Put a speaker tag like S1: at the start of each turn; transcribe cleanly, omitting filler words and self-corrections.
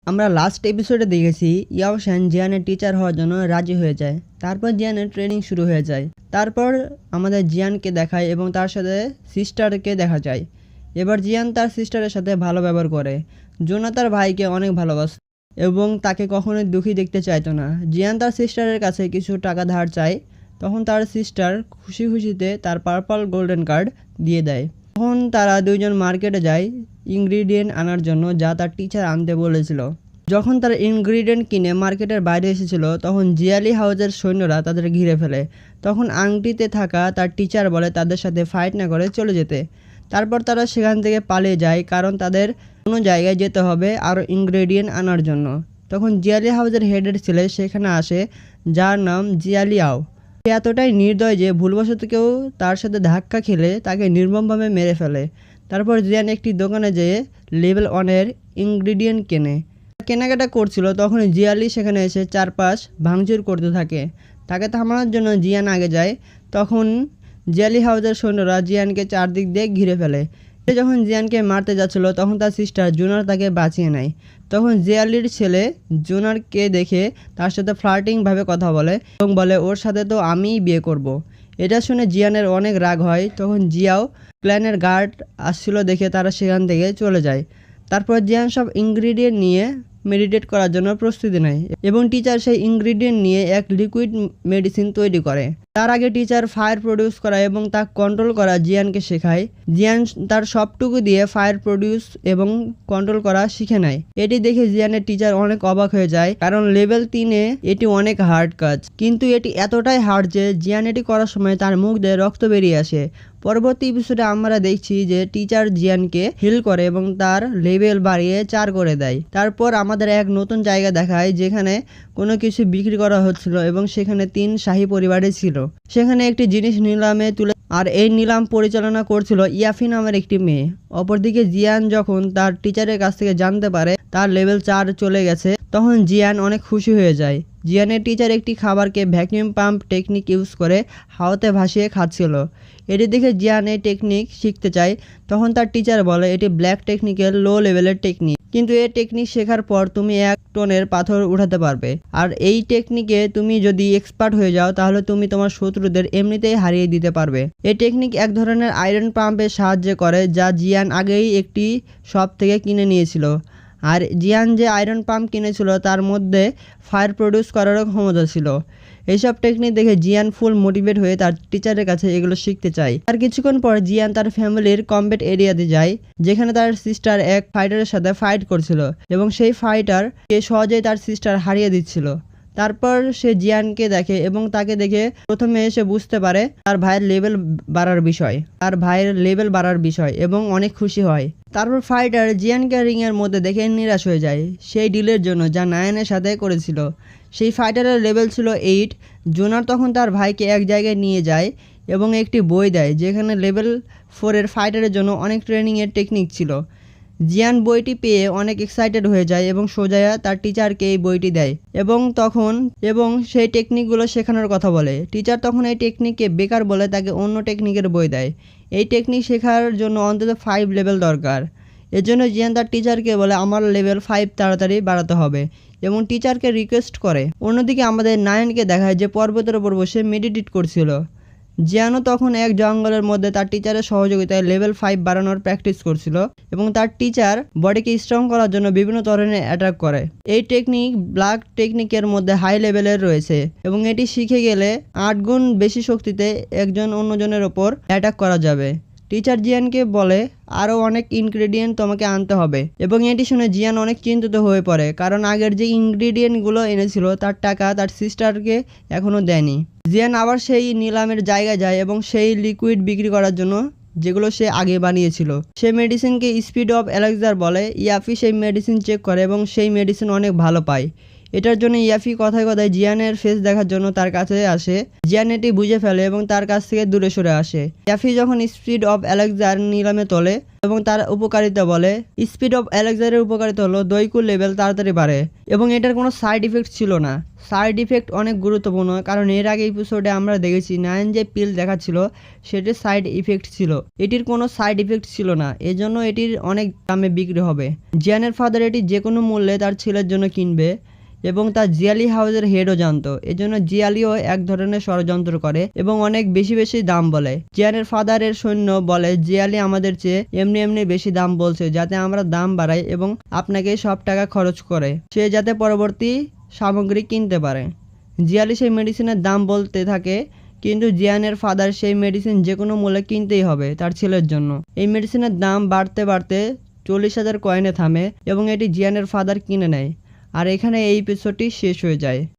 S1: আমরা লাস্ট এপিসোডে দেখেছি ইয়াওশান জিয়ানের টিচার হওয়ার জন্য রাজি হয়ে যায়। তারপর জিয়ানের ট্রেনিং শুরু হয়ে যায়। তারপর আমাদের জিয়ানকে দেখায় এবং তার সাথে সিস্টারকে দেখা যায়। এবার জিয়ান তার সিস্টারের সাথে ভালো ব্যবহার করে। জোনা তার ভাইকে অনেক ভালোবাসত এবং তাকে কখনোই দুঃখী দেখতে চাইতো না। জিয়ান তার সিস্টারের কাছে কিছু টাকা ধার চায়, তখন তার সিস্টার খুশি খুশিতে তার পার্পল গোল্ডেন কার্ড দিয়ে দেয়। তখন তারা দুইজন মার্কেটে যায় ইনগ্রিডিয়েন্ট আনার জন্য, যা তার টিচার আনতে বলেছিল। যখন তারা ইনগ্রিডিয়েন্ট কিনে মার্কেটের বাইরে এসেছিল, তখন জিয়ালি হাউজের সৈন্যরা তাদের ঘিরে ফেলে। তখন আংটিতে থাকা তার টিচার বলে তাদের সাথে ফাইট না করে চলে যেতে। তারপর তারা সেখান থেকে পালিয়ে যায়, কারণ তাদের কোনো জায়গায় যেতে হবে আরও ইনগ্রেডিয়েন্ট আনার জন্য। তখন জিয়ালি হাউজের হেডের ছেলে সেখানে আসে, যার নাম জিয়ালিয়াও। সে এতটাই নির্দয় যে ভুলবশত কেউ তার সাথে ধাক্কা খেলে তাকে নির্মমভাবে মেরে ফেলে। তারপর জিয়ান একটি দোকানে যেয়ে লেভেল 1-এর ইনগ্রিডিয়েন্ট কেনাকাটা করছিল, তখন জিয়ালি সেখানে এসে চারপাশ ভাঙচুর করতে থাকে। তাকে থামানোর জন্য জিয়ান আগে যায়। তখন জিয়ালি হাউজের সৈন্যরা জিয়ানকে চারদিক দিয়ে ঘিরে ফেলে। সে যখন জিয়ানকে মারতে যাচ্ছিল, তখন তার সিস্টার জুনার তাকে বাঁচিয়ে নেয়। তখন জিয়ালির ছেলে জুনারকে দেখে তার সাথে ফ্লার্টিংভাবে কথা বলে এবং বলে ওর সাথে তো আমিই বিয়ে করব। এটা শুনে জিয়ানের অনেক রাগ হয়। তখন জিয়াও ক্ল্যানের গার্ড আসছিল দেখে তারা সেখান থেকে চলে যায়। তারপর জিয়ান সব ইনগ্রিডিয়েন্ট নিয়ে মেডিটেট করার জন্য প্রস্তুতি নেয় এবং টিচার সেই ইনগ্রিডিয়েন্ট নিয়ে এক লিকুইড মেডিসিন তৈরি করে। তার আগে টিচার ফায়ার প্রডিউস করা এবং তা কন্ট্রোল করা জিয়ানকে শেখায়। জিয়ান তার সবটুকু দিয়ে ফায়ার প্রডিউস এবং কন্ট্রোল করা শিখে নেয়। এটি দেখে জিয়ানের টিচার অনেক অবাক হয়ে যায়, কারণ লেভেল 3-এ এটি অনেক হার্ড কাজ। কিন্তু এটি এতটাই হার্ড যে জিয়ান এটি করার সময় তার মুখ দিয়ে রক্ত বেরিয়ে আসে। পরবর্তী এপিসোডে আমরা দেখছি যে টিচার জিয়ানকে হিল করে এবং তার লেভেল বাড়িয়ে 4 করে দেয়। তারপর আমাদের এক নতুন জায়গা দেখায় যেখানে কোনো কিছু বিক্রি করা হচ্ছিল এবং সেখানে 3 শাহী পরিবারে ছিল। সেখানে একটি জিনিস নিলামে তুলে, আর এই নিলাম পরিচালনা করছিল ইয়াফি নামের একটি মেয়ে। অপরদিকে জিয়ান যখন তার টিচারের কাছ থেকে জানতে পারে তার লেভেল 4 চলে গেছে, তখন জিয়ান অনেক খুশি হয়ে যায়। জিয়ানের টিচার একটি খাবারকে ভ্যাকুয়াম পাম্প টেকনিক ইউজ করে হাওয়াতে ভাসিয়ে খাচ্ছিল। এটি দেখে জিয়ান এই টেকনিক শিখতে চায়। তখন তার টিচার বলে এটি ব্ল্যাক টেকনিকের লো লেভেলের টেকনিক, কিন্তু এই টেকনিক শেখার পর তুমি 1 টনের পাথর উঠাতে পারবে। আর এই টেকনিকে তুমি যদি এক্সপার্ট হয়ে যাও, তাহলে তুমি তোমার শত্রুদের এমনিতেই হারিয়ে দিতে পারবে। এই টেকনিক এক ধরনের আয়রন পাম্পের সাহায্য করে, যা জিয়ান আগেই একটি শপ থেকে কিনে নিয়েছিল। আর জিয়ান যে আয়রন পাম্প কিনেছিল তার মধ্যে ফায়ার প্রডিউস করারও ক্ষমতা ছিল। এইসব টেকনিক দেখে জিয়ান ফুল মোটিভেট হয়ে তার টিচারের কাছে এগুলো শিখতে চায়। আর কিছুক্ষণ পর জিয়ান তার ফ্যামিলির কমব্যাট এরিয়াতে যায়, যেখানে তার সিস্টার এক ফাইটারের সাথে ফাইট করছিল এবং সেই ফাইটারকে সহজেই তার সিস্টার হারিয়ে দিচ্ছিল। তারপর সে জিয়ানকে দেখে এবং তাকে দেখে প্রথমে সে বুঝতে পারে তার ভাইয়ের লেভেল বাড়ার বিষয় এবং অনেক খুশি হয়। তারপর ফাইটার জিয়ানকে রিংয়ের মধ্যে দেখে নিরাশ হয়ে যায় সেই ডিলের জন্য যা নায়ানের সাথে করেছিল। সেই ফাইটারের লেভেল ছিল 8। জোনার তখন তার ভাইকে এক জায়গায় নিয়ে যায় এবং একটি বই দেয় যেখানে লেভেল 4-এর ফাইটারের জন্য অনেক ট্রেনিংয়ের টেকনিক ছিল। জিয়ান বইটি পেয়ে অনেক এক্সাইটেড হয়ে যায় এবং সোজা তার টিচারকে এই বইটি দেয় এবং সেই টেকনিকগুলো শেখানোর কথা বলে। টিচার তখন এই টেকনিককে বেকার বলে তাকে অন্য টেকনিকের বই দেয়। এই টেকনিক শেখার জন্য অন্তত 5 লেভেল দরকার। এজন্য জিয়ান তার টিচারকে বলে আমার লেভেল 5 তাড়াতাড়ি বাড়াতে হবে এবং টিচারকে রিকোয়েস্ট করে। অন্যদিকে আমাদের নায়ানকে দেখায় যে পর্বতের উপর বসে মেডিটেট করছিল। জিয়ানও তখন এক জঙ্গলের মধ্যে তার টিচারের সহযোগিতায় লেভেল 5 বাড়ানোর প্র্যাকটিস করছিল এবং তার টিচার বডিকে স্ট্রং করার জন্য বিভিন্ন ধরনের অ্যাটাক করে। এই টেকনিক ব্ল্যাক টেকনিকের মধ্যে হাই লেভেলের রয়েছে এবং এটি শিখে গেলে 8 গুণ বেশি শক্তিতে একজন অন্যজনের ওপর অ্যাটাক করা যাবে। টিচার জিয়ানকে বলে আরও অনেক ইনগ্রেডিয়েন্ট তোমাকে আনতে হবে এবং এটি শুনে জিয়ান অনেক চিন্তিত হয়ে পড়ে, কারণ আগের যে ইনগ্রেডিয়েন্টগুলো এনেছিল তার টাকা তার সিস্টারকে এখনও দেয়নি। জিয়ান আবার সেই নিলামের জায়গায় যায় এবং সেই লিকুইড বিক্রি করার জন্য যেগুলো সে আগে বানিয়েছিল। সে মেডিসিনকে স্পিড অফ এলেক্সার বলে। ইয়াফি সেই মেডিসিন চেক করে এবং সেই মেডিসিন অনেক ভালো পায়। এটার জন্য ইয়াফি কথায় কথায় জিয়ানের ফেস দেখার জন্য তার কাছে আসে। জিয়ান এটি বুঝে ফেলে এবং তার কাছ থেকে দূরে সরে আসে। ইয়াফি যখন স্পিড অফ এলেক্সার নিলামে তোলে, এবং তার উপকারিতা বলে। স্পিড অফ এলেক্সারের উপকারিতা হলো দৈকুর লেভেল তাড়াতাড়ি বাড়ে এবং এটার কোনো সাইড ইফেক্ট ছিল না। সাইড ইফেক্ট অনেক গুরুত্বপূর্ণ, কারণ এর আগে এপিসোডে আমরা দেখেছি নায়ান যে পিল দেখাচ্ছিল সেটির সাইড ইফেক্ট ছিল, এটির কোনো সাইড ইফেক্ট ছিল না, এজন্য এটির অনেক দামে বিক্রি হবে। জিয়ানের ফাদার এটি যে কোনো মূল্যে তার ছেলের জন্য কিনবে এবং তার জিয়ালি হাউসের হেডও জানতো, এজন্য জিয়ালিও এক ধরনের ষড়যন্ত্র করে এবং অনেক বেশি বেশি দাম বলে। জিয়ানের ফাদারের সৈন্য বলে জিয়ালি আমাদের চেয়ে এমনি বেশি দাম বলছে যাতে আমরা দাম বাড়াই এবং আপনাকে সব টাকা খরচ করে সে যাতে পরবর্তী সামগ্রী কিনতে পারে। জিয়ালি সেই মেডিসিনের দাম বলতে থাকে, কিন্তু জিয়ানের ফাদার সেই মেডিসিন যে কোনো মূল্যে কিনতেই হবে তার ছেলের জন্য। এই মেডিসিনের দাম বাড়তে বাড়তে 40,000 কয়েনে থামে এবং এটি জিয়ানের ফাদার কিনে নেয়। আর এখানে এই এপিসোডটি শেষ হয়ে যায়।